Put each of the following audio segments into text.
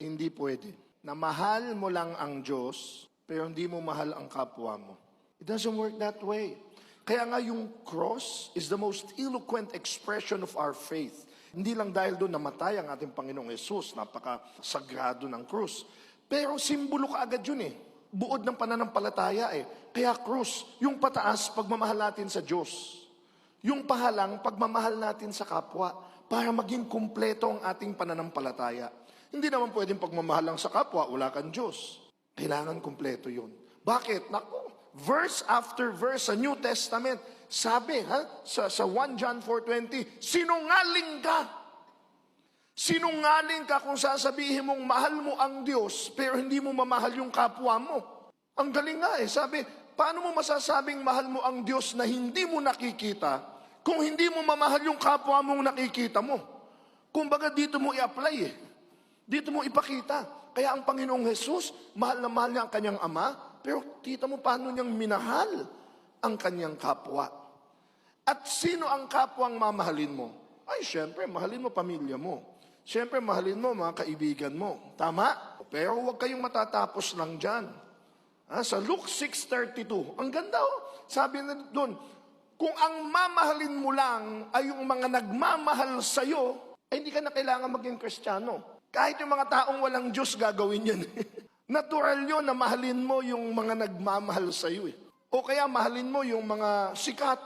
hindi pwede na mahal mo lang ang Diyos, pero hindi mo mahal ang kapwa mo. It doesn't work that way. Kaya nga yung cross is the most eloquent expression of our faith. Hindi lang dahil doon namatay ang ating Panginoong Yesus, napaka-sagrado ng krus. Pero simbolo ka agad yun Buod ng pananampalataya Kaya krus, yung pataas, pagmamahal natin sa Diyos. Yung pahalang, pagmamahal natin sa kapwa, para maging kumpleto ang ating pananampalataya. Hindi naman pwedeng pagmamahal lang sa kapwa, wala kang Diyos. Kailangan kumpleto yun. Bakit? Naku, verse after verse sa New Testament, sabi sa 1 John 4:20, sinungaling ka. Sinungaling ka kung sasabihin mong mahal mo ang Diyos, pero hindi mo mamahal yung kapwa mo. Ang galing nga sabi, paano mo masasabing mahal mo ang Diyos na hindi mo nakikita, kung hindi mo mamahal yung kapwa mong nakikita mo? Kumbaga dito mo i-apply Dito mo ipakita. Kaya ang Panginoong Jesus, mahal na mahal niya ang kanyang ama, pero kita mo paano niyang minahal ang kanyang kapwa. At sino ang kapwang mamahalin mo? Ay, syempre, mahalin mo pamilya mo. Syempre, mahalin mo mga kaibigan mo. Tama? Pero huwag kayong matatapos lang dyan. Sa Luke 6:32, ang ganda sabi na doon, kung ang mamahalin mo lang ay yung mga nagmamahal sa'yo, ay hindi ka na kailangan maging Kristiyano. Kahit yung mga taong walang Diyos gagawin yan. Natural yun na mahalin mo yung mga nagmamahal sa'yo O kaya mahalin mo yung mga sikat.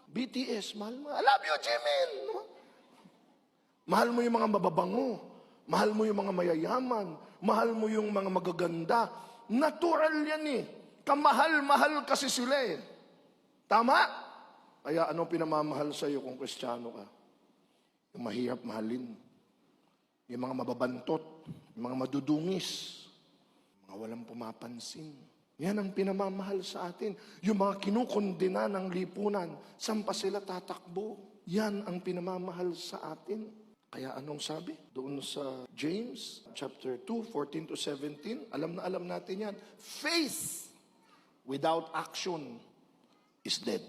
BTS, mahal mo. I love you, Jimin. Mahal mo yung mga mababango. Mahal mo yung mga mayayaman. Mahal mo yung mga magaganda. Natural yan Kamahal-mahal kasi sila Tama? Kaya anong pinamamahal sa'yo kung Kristiyano ka? Yung mahirap mahalin. Yung mga mababantot. Yung mga madudungis. Mga walang pumapansin. Yan ang pinamamahal sa atin. Yung mga kinukondena ng lipunan, saan pa sila tatakbo? Yan ang pinamamahal sa atin. Kaya anong sabi? Doon sa James chapter 2, 14-17, alam na alam natin yan. Faith without action is dead.